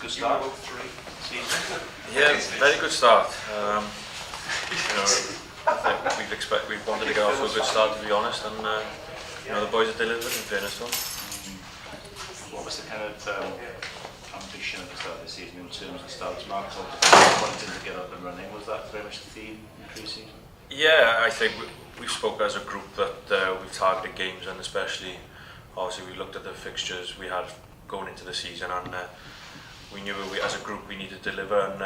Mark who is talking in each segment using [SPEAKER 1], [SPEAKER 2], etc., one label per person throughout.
[SPEAKER 1] Good start. 3 seasons.
[SPEAKER 2] Yeah, very good start. I think we wanted to get off to a good start, to be honest, and the boys have delivered, in fairness to them.
[SPEAKER 1] What was the kind of ambition at the start of the season in terms of starts marks, wanting to get up and running? Was that very much the theme in pre-season?
[SPEAKER 2] Yeah, I think we spoke as a group that we've targeted games, and especially, obviously, we looked at the fixtures we had going into the season, and we knew as a group we needed to deliver, and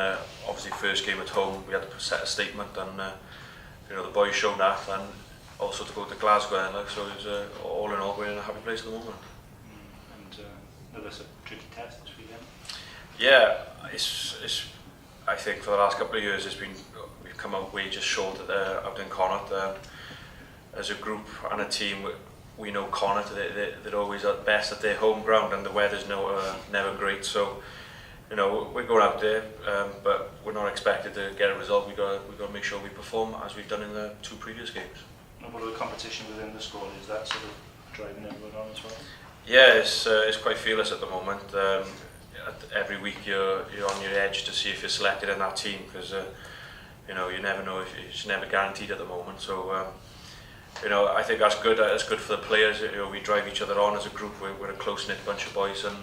[SPEAKER 2] obviously first game at home we had to set a statement, and the boys showed that, and also to go to Glasgow, and so it was all in all we're in a happy place at the moment.
[SPEAKER 1] And was a tricky test this weekend?
[SPEAKER 2] Yeah, it's I think for the last couple of years we've come out way just short out in Connacht. As a group and a team, we know Connacht, they're always at best at their home ground, and the weather's never great, so we're going out there, but we're not expected to get a result. We've got to make sure we perform as we've done in the 2 previous games.
[SPEAKER 1] And what are the competition within the squad? Is that sort of driving everyone on as well?
[SPEAKER 2] Yeah, it's quite fearless at the moment. Every week you're on your edge to see if you're selected in that team, because you never know, it's never guaranteed at the moment. So I think that's good. It's good for the players. We drive each other on as a group. We're a close-knit bunch of boys, and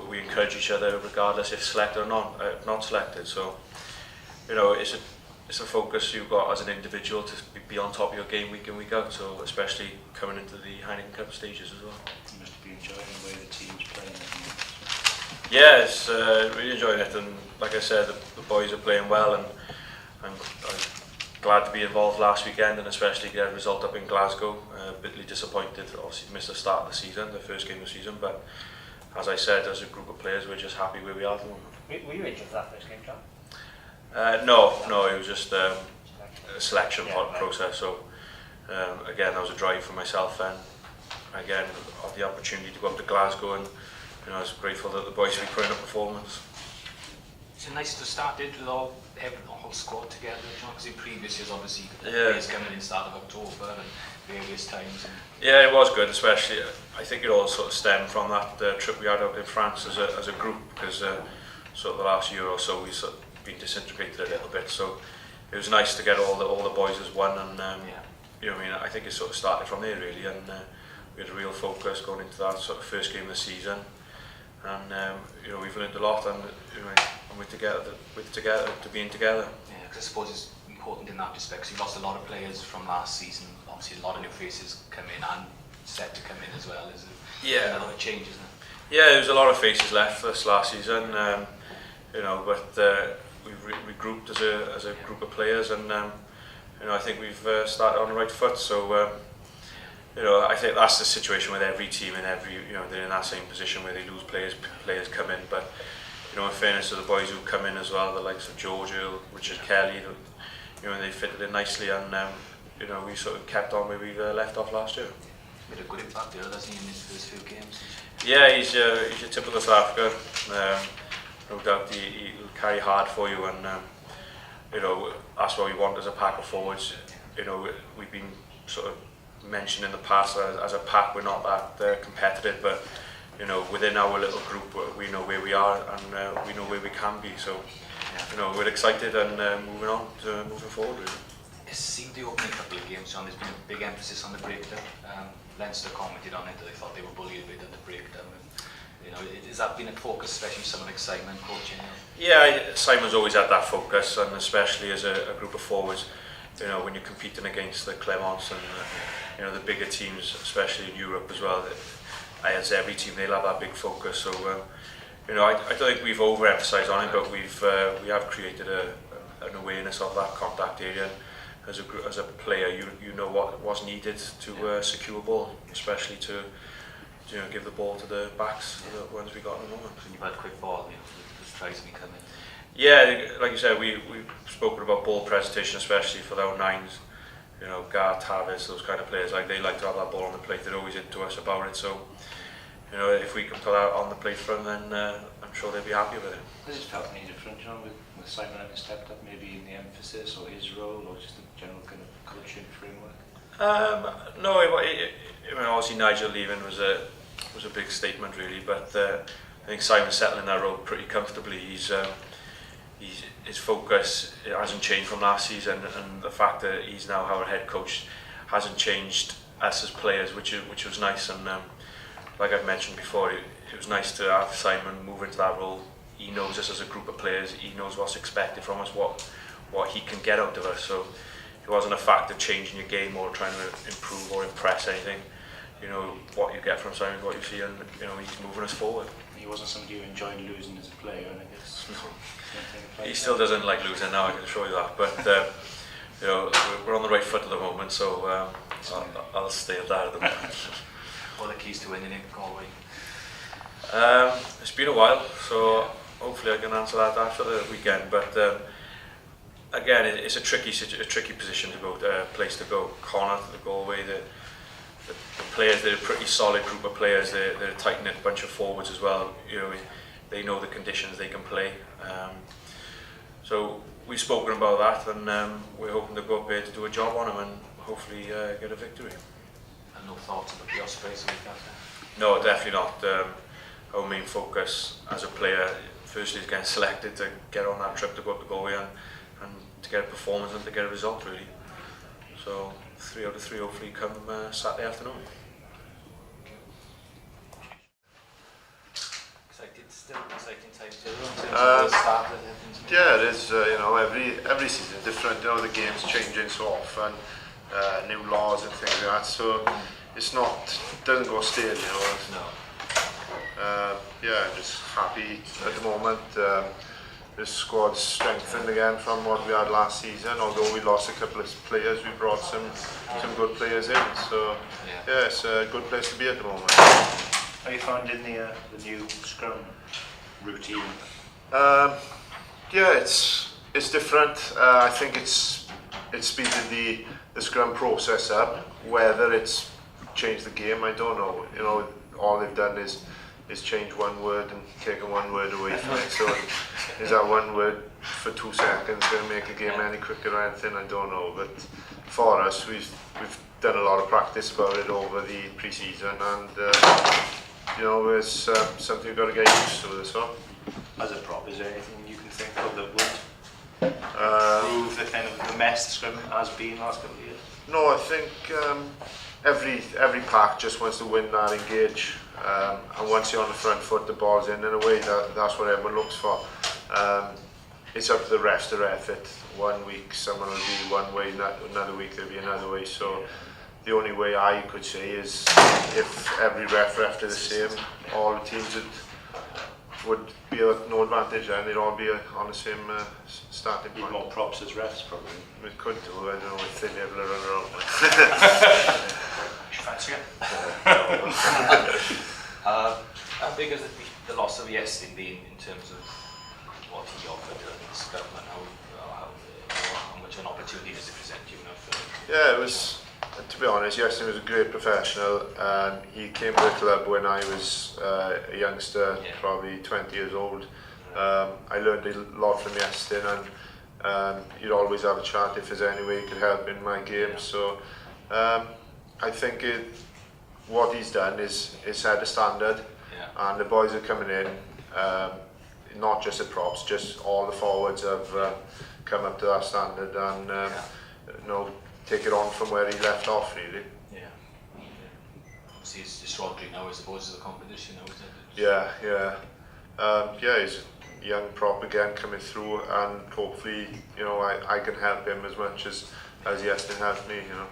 [SPEAKER 2] we encourage each other regardless if selected or not selected. So it's a focus you've got as an individual to be on top of your game week in, week out. So especially coming into the Heineken Cup stages as well.
[SPEAKER 1] You must be enjoying the way the team's playing.
[SPEAKER 2] Yeah, it's really enjoying it, and like I said, the boys are playing well, and I'm glad to be involved last weekend, and especially get a result up in Glasgow. Bitterly disappointed, obviously missed the start of the season, the first game of the season, but as I said, as a group of players, we're just happy where we are at the moment.
[SPEAKER 3] Were you injured for that first game, John?
[SPEAKER 2] No, it was just a selection process. So again, that was a drive for myself, and again, of the opportunity to go up to Glasgow, and I was grateful that the boys would put in a performance.
[SPEAKER 4] It's nice to start it with the whole squad together, because in previous years, obviously, players coming in start of October and various times.
[SPEAKER 2] Yeah, it was good, especially I think it all sort of stemmed from that trip we had out in France as a group, because sort of the last year or so we sort of been disintegrated a little bit. So it was nice to get all the boys as one, and I think it sort of started from there really, and we had a real focus going into that sort of first game of the season, and we've learned a lot, and we're together to being together.
[SPEAKER 4] Yeah, because I suppose it's important in that respect, because you lost a lot of players from last season. Obviously a lot of new faces come in and set to come in as well. Is it?
[SPEAKER 2] Yeah.
[SPEAKER 4] A lot of changes. Isn't it?
[SPEAKER 2] Yeah, there was a lot of faces left this last season, but we've regrouped as a group of players, and I think we've started on the right foot. So I think that's the situation with every team, and they're in that same position where they lose players come in. But in fairness to the boys who come in as well, the likes of Giorgio, Richard Kelly, they fitted in nicely, and we sort of kept on where we left off last year.
[SPEAKER 4] Made a good impact there, doesn't he, in his first few games?
[SPEAKER 2] Yeah, he's your typical South African. No doubt he'll carry hard for you, and that's what we want as a pack of forwards. We've been sort of mentioned in the past as a pack we're not that competitive, but within our little group we know where we are, and we know where we can be. So we're excited and moving forward really.
[SPEAKER 4] It seemed the opening couple of games, John, there's been a big emphasis on the breakdown. Leinster commented on it that they thought they were bullied a bit at the breakdown. Has that been a focus, especially with someone like Simon coaching?
[SPEAKER 2] Yeah, Simon's always had that focus, and especially as a group of forwards, when you're competing against the Clements and the bigger teams, especially in Europe as well, as every team, they'll have that big focus. So I don't think we've overemphasised on it, but we have created an awareness of that contact area. As a player, you know what was needed to secure a ball, especially to give the ball to the backs, the ones we got at the moment.
[SPEAKER 4] And you've had quick ball, the tries when you come in.
[SPEAKER 2] Yeah, like you said, we've spoken about ball presentation, especially for our nines. Gareth, Davies, those kind of players, they like to have that ball on the plate. They're always into us about it. So if we can put that on the plate for them, then I'm sure they'll be happy with it.
[SPEAKER 1] Has it felt any different, John, with Simon having stepped up, maybe in the emphasis or his role, or just the general kind of coaching framework?
[SPEAKER 2] No, obviously Nigel leaving was a big statement really, but I think Simon's settled in that role pretty comfortably. His focus hasn't changed from last season, and the fact that he's now our head coach hasn't changed us as players, which was nice. And like I've mentioned before, it was nice to have Simon move into that role. He knows us as a group of players. He knows what's expected from us, what he can get out of us. So it wasn't a fact of changing your game or trying to improve or impress anything. You know, what you get from Simon, what you see, and you know, he's moving us forward.
[SPEAKER 1] He wasn't somebody who enjoyed losing as a player, and I guess
[SPEAKER 2] he still doesn't like losing now, I can assure you that. But you know, we're on the right foot at the moment, so I'll stay at that at the moment.
[SPEAKER 4] What are the keys to winning in Galway?
[SPEAKER 2] It's been a while, so hopefully I can answer that after the weekend. But again, it's a tricky position to go, place to go. Connacht, the Galway, the players, they're a pretty solid group of players. They're a tight-knit bunch of forwards as well. You know, they know the conditions they can play. So we've spoken about that, and we're hoping to go up there to do a job on them and hopefully get a victory.
[SPEAKER 4] And no thoughts about the Ospreys week after?
[SPEAKER 2] No, definitely not. Our main focus as a player, firstly, is getting selected to get on that trip to go up to Galway and to get a performance and to get a result, really. So 3 out of 3 hopefully come Saturday afternoon.
[SPEAKER 4] Still exciting time too, in terms of the start that happens.
[SPEAKER 3] Yeah, it is. You know, every season is different. You know, the game's changing so often, new laws and things like that. So it's not, doesn't go stale. You know.
[SPEAKER 4] No.
[SPEAKER 3] Yeah, I'm just happy at the moment. The squad's strengthened again from what we had last season. Although we lost a couple of players, we brought some good players in. So yeah, it's a good place to be at the moment.
[SPEAKER 1] How you finding the new scrum routine?
[SPEAKER 3] Yeah, it's different. I think it's speeded the scrum process up. Whether it's changed the game, I don't know. You know, all they've done is change one word and taken one word away from it. So is that one word for 2 seconds going to make the game any quicker or anything? I don't know. But for us, we've done a lot of practice about it over the pre-season, and you know, it's something you've got to get used to. So,
[SPEAKER 1] as a prop, is there anything you can think of that would prove the kind of the mess the scrum has been last couple of years?
[SPEAKER 3] No, I think every pack just wants to win that engage, and once you're on the front foot, the ball's in a way. That's what everyone looks for. It's up to the refs to ref it. 1 week someone will be one way, another week they'll be another way. So the only way I could say is if every ref refed the same, all the teams would be at no advantage and they'd all be on the same starting point.
[SPEAKER 1] Need more props as refs, probably.
[SPEAKER 3] We could do, I don't know if they'd be able to run around.
[SPEAKER 1] Fancy it?
[SPEAKER 4] How big has the loss of Iestyn been in terms of what he offered at the scrum, and how much of an opportunity does it present you now for?
[SPEAKER 3] Yeah, it was, to be honest, Iestyn was a great professional, and he came to the club when I was a youngster, probably 20 years old. I learned a lot from Iestyn, and he'd always have a chat if there's any way he could help in my game. So I think what he's done is set a standard, and the boys are coming in, not just the props, just all the forwards have come up to that standard, and you know, take it on from where he left off, really.
[SPEAKER 4] Obviously it's just Rodri now, I suppose, as a competition now, isn't it?
[SPEAKER 3] Yeah, he's a young prop again coming through, and hopefully, you know, I can help him as much as Iestyn helped me, you know.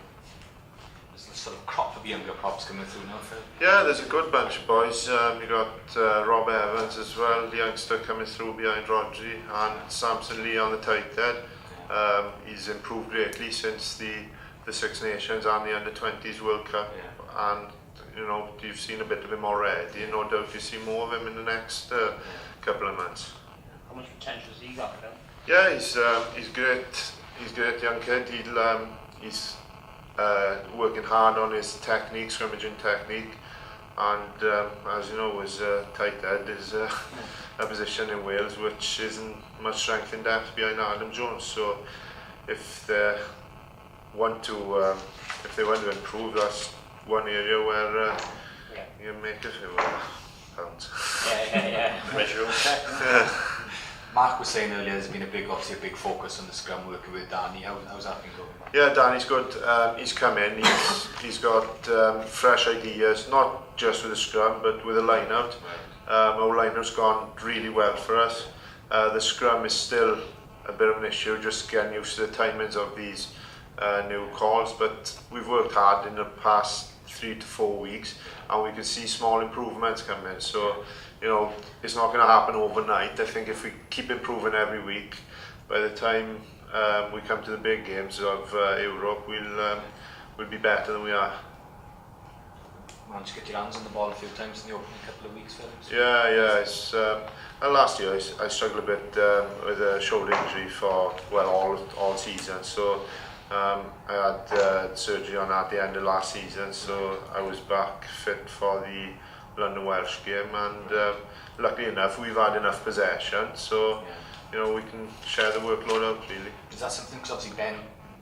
[SPEAKER 4] There's a sort of crop of younger props coming through now, Phil.
[SPEAKER 3] Yeah, there's a good bunch of boys. You got Rob Evans as well, the youngster coming through behind Rodri, and Samson Lee on the tight head. He's improved greatly since the Six Nations and the Under-20s World Cup, and you know, you've seen a bit of him already. No doubt you see more of him in the next couple of months.
[SPEAKER 1] How much potential has he got, Phil?
[SPEAKER 3] Yeah, he's great. He's a great young kid. He's working hard on his technique, scrimmaging technique, and as you know, his tight head is a position in Wales which isn't much strength in depth behind Adam Jones. So if they want to improve, that's one area where you make it.
[SPEAKER 5] Yeah.
[SPEAKER 1] Measure
[SPEAKER 4] Mark was saying earlier there's been obviously a big focus on the scrum working with Danny. How's that been going?
[SPEAKER 3] Yeah, Danny's good. He's come in. He's got fresh ideas, not just with the scrum, but with the line-out. Our line-out's gone really well for us. The scrum is still a bit of an issue, just getting used to the timings of these new calls, but we've worked hard in the past 3 to 4 weeks, and we can see small improvements come in. So, you know, it's not going to happen overnight. I think if we keep improving every week, by the time we come to the big games of Europe, we'll be better than we are.
[SPEAKER 4] Managed to get your hands on the ball a few times in the opening couple of weeks, Phillips?
[SPEAKER 3] Yeah. It's, last year I struggled a bit with a shoulder injury for all season. So I had surgery on that at the end of last season. So I was back fit for the London Welsh game, and luckily enough we've had enough possession. So you know, we can share the workload out really.
[SPEAKER 4] Is that something? Because obviously Ben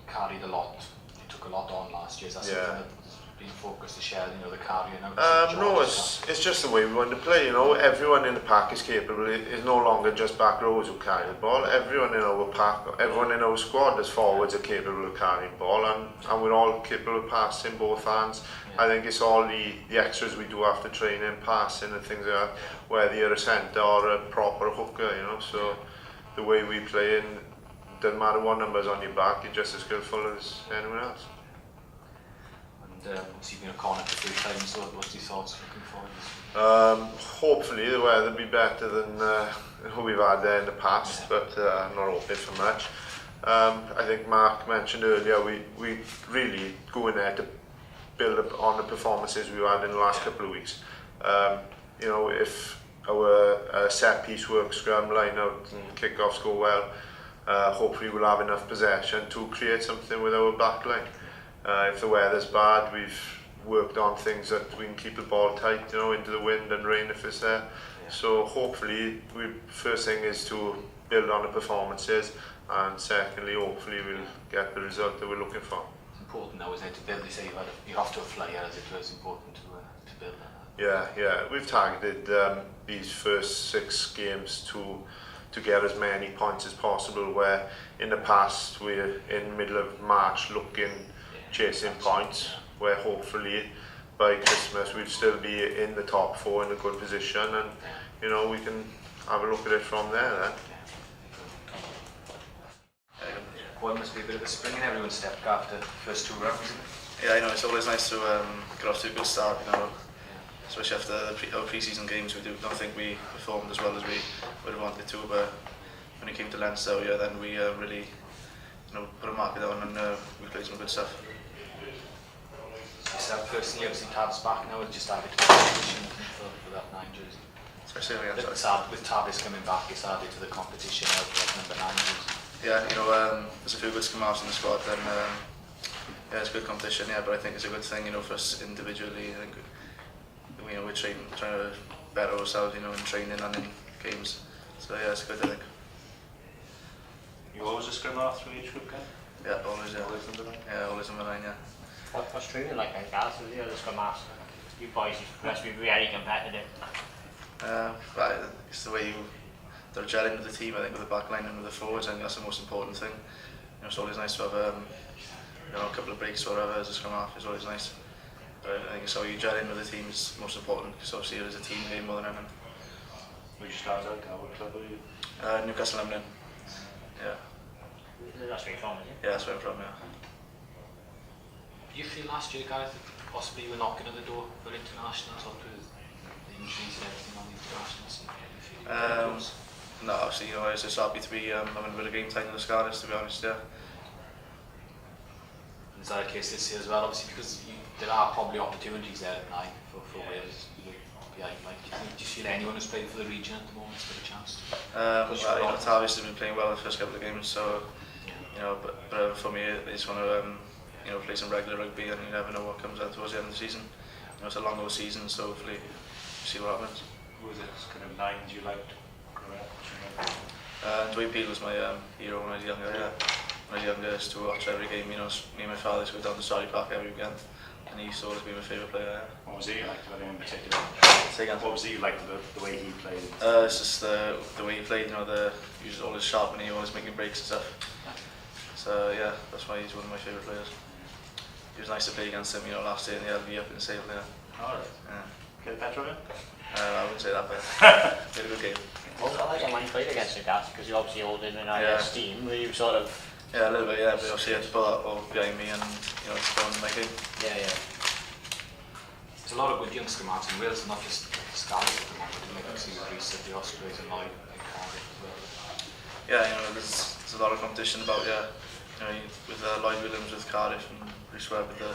[SPEAKER 4] carried a lot. He took a lot on last year. Is that something that's been focused to share? You know, the carrying out.
[SPEAKER 3] No, it's just the way we want to play. You know, everyone in the pack is capable. It's no longer just back rows who carry the ball. Everyone in our pack, everyone in our squad as forwards are capable of carrying ball, and we're all capable of passing both hands. I think it's all the extras we do after training, passing and things like that, whether you're a centre or a proper hooker, you know. So the way we play, and doesn't matter what number's on your back, you're just as skillful as anyone else.
[SPEAKER 4] And obviously you've been a Connacht a few times, so what's your thoughts looking forward?
[SPEAKER 3] Hopefully the weather will be better than who we've had there in the past, but I'm not hoping for much. I think Mark mentioned earlier, we really go in there to build up on the performances we've had in the last couple of weeks. You know, if our set piece work, scrum, line out and kick-offs go well, hopefully we'll have enough possession to create something with our back line. If the weather's bad, we've worked on things that we can keep the ball tight, you know, into the wind and rain if it's there. So hopefully, first thing is to build on the performances, and secondly, hopefully we'll get the result that we're looking for.
[SPEAKER 4] It's important now, isn't it, to build? They say you're off to a flyer, as it was important to build that.
[SPEAKER 3] Yeah. We've targeted these first 6 games to get as many points as possible, where in the past we're in the middle of March chasing points, where hopefully by Christmas we'll still be in the top 4 in a good position, and you know, we can have a look at it from there then.
[SPEAKER 4] Well, it must be a bit of a spring and everyone stepped after the first 2 rounds, isn't it?
[SPEAKER 6] Yeah, I know, it's always nice to get off to a good start, you know, especially after our pre-season games. Don't think we performed as well as we would have wanted to, but when it came to Leinster, then we really, you know, put a marker down, and we played some good stuff.
[SPEAKER 4] Yourself personally, obviously Tav's back now, and just added to the competition for that 9 jersey. With Tavis coming back, it's added to the competition now for that number 9 jersey.
[SPEAKER 6] Yeah, you know, there's a few good scum-halves in the squad, and yeah, it's a good competition, yeah, but I think it's a good thing, you know, for us individually. I think, you know, we're trying to better ourselves, you know, in training and in games. So yeah, it's good, I think.
[SPEAKER 1] You always a scrum half through each group, Ken?
[SPEAKER 6] Yeah, always, yeah.
[SPEAKER 1] Always number 9?
[SPEAKER 6] Yeah, always number 9, yeah.
[SPEAKER 5] What's training like Gareth, the other scrum halves? You boys must be very competitive.
[SPEAKER 6] But it's the way they're gelling with the team, I think, with the back line and with the forwards. I think that's the most important thing. You know, it's always nice to have you know, a couple of breaks or whatever as a scrum half. It's always nice. But I think it's how you gel in with the team is most important, because obviously it is a team game more than anything.
[SPEAKER 1] Where you start out, what club are you?
[SPEAKER 6] Newcastle Emlyn. Yeah.
[SPEAKER 5] That's where you're from, isn't it?
[SPEAKER 6] Yeah, that's where I'm from, yeah.
[SPEAKER 4] Did you feel last year, Gareth, that possibly you were knocking at the door for internationals, or with the injuries and everything on the internationals?
[SPEAKER 6] No, obviously, you know, I was just happy to be having a bit of game time with the Scarlets, to be honest, yeah.
[SPEAKER 4] Is that a case this year as well? Obviously, because there are probably opportunities there at 9 for Wales. Like, do you feel anyone who's playing for the region at the moment has got a chance?
[SPEAKER 6] Well, you know, Tavis has been playing well the first couple of games, so you know, but for me, I just want to you know, play some regular rugby, and you never know what comes out towards the end of the season. You know, it's a long old season, so hopefully see what happens.
[SPEAKER 1] Who was it kind of 9s you liked growing up?
[SPEAKER 6] Dwayne Peel was my hero when I was younger. Yeah, when I was younger, I used to watch every game. You know, me and my father used to go down to Surrey Park every weekend, and he's always been my favourite player.
[SPEAKER 1] What was it you liked about him in particular?
[SPEAKER 6] Say again.
[SPEAKER 1] What was it you liked about the way he played?
[SPEAKER 6] It's just the way he played, you know, he was always sharp and he always making breaks and stuff. So yeah, that's why he's one of my favourite players. It was nice to play against him, you know, last year in the LV up in Sale there.
[SPEAKER 1] Alright.
[SPEAKER 6] Yeah.
[SPEAKER 1] Get better of him?
[SPEAKER 6] I wouldn't say that, but he had a good game.
[SPEAKER 5] What was that like when you played against the Cats? Because you obviously hold in an higher esteem, were you sort of...
[SPEAKER 6] Yeah, a little bit, yeah, but obviously he had to put that all behind me and, you know, it's going my game.
[SPEAKER 5] Yeah, yeah.
[SPEAKER 4] There's a lot of good young scrum-halves in Wales, not just Scarlets at the moment. Like I see with Reece at the Ospreys and Lloyd in Cardiff as well.
[SPEAKER 6] Yeah, you know, there's a lot of competition about, you know, with Lloyd Williams with Cardiff and Reece Webb with the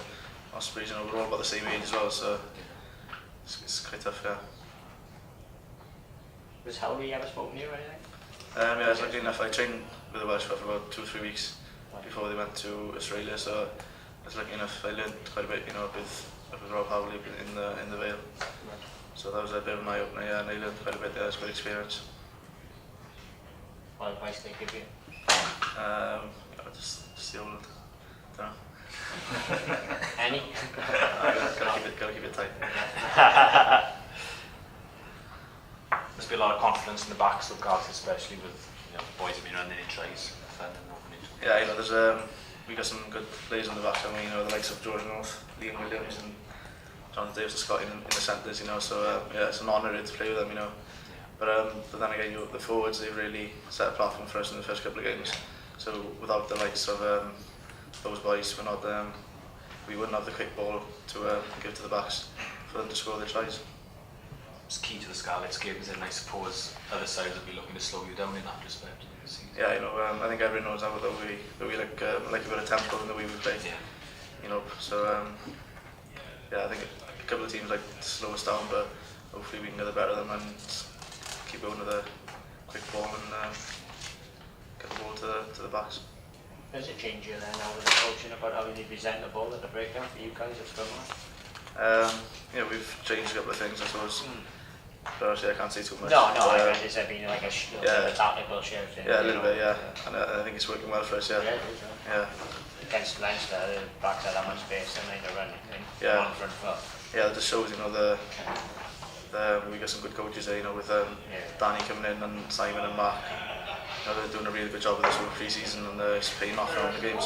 [SPEAKER 6] Ospreys, you know, we're all about the same age as well, so it's quite tough, yeah.
[SPEAKER 5] Was Howley ever spoken to you or anything?
[SPEAKER 6] Yeah, I was lucky enough, I trained with the Welsh for about 2 or 3 weeks before they went to Australia, so I was lucky enough, I learned quite a bit, you know, with Rob Howley in the Vale. So that was a bit of an eye-opener, yeah, and I learned quite a bit there, it was a good experience.
[SPEAKER 5] What advice did they give you?
[SPEAKER 6] Just the old, don't know.
[SPEAKER 5] Any?
[SPEAKER 6] Gotta keep it tight.
[SPEAKER 4] Must be a lot of confidence in the backs of Gareth, especially with, you know, boys have been running in tries, defending opening.
[SPEAKER 6] Yeah, you know, there's we got some good players on the back. I mean, you know, the likes of George North, Liam Williams, and Johnathan Edwards, Scott in the centres. You know, so yeah, it's an honour to play with them. You know, but then again, the forwards, they've really set a platform for us in the first couple of games. So without the likes of those boys, we wouldn't have the quick ball to give to the backs for them to score their tries.
[SPEAKER 4] It's key to the Scarlets games, and I suppose other sides will be looking to slow you down in that respect.
[SPEAKER 6] Yeah, you know, I think everyone knows now that we like a bit of tempo in the way we play.
[SPEAKER 4] Yeah.
[SPEAKER 6] You know, so yeah, I think a couple of teams like to slow us down, but hopefully we can get the better of them and keep going with the quick ball and get the ball to the backs.
[SPEAKER 5] Does it change you then now with the coaching about how you present the ball at the breakdown for you guys at scrum?
[SPEAKER 6] Yeah, we've changed a couple of things, I suppose. But obviously I can't say too much.
[SPEAKER 5] No, I mean, has there been like a tactical shift?
[SPEAKER 6] Yeah, a little bit, yeah. And I think it's working well for us, yeah.
[SPEAKER 5] Yeah, it is,
[SPEAKER 6] yeah.
[SPEAKER 5] Against Leinster, the backs had that much space and they run
[SPEAKER 6] yeah.
[SPEAKER 5] one front foot.
[SPEAKER 6] Yeah, it just shows, you know, we got some good coaches there, you know, with Danny coming in and Simon and Mark. You know, they're doing a really good job with this whole pre-season and it's paying off now in the games.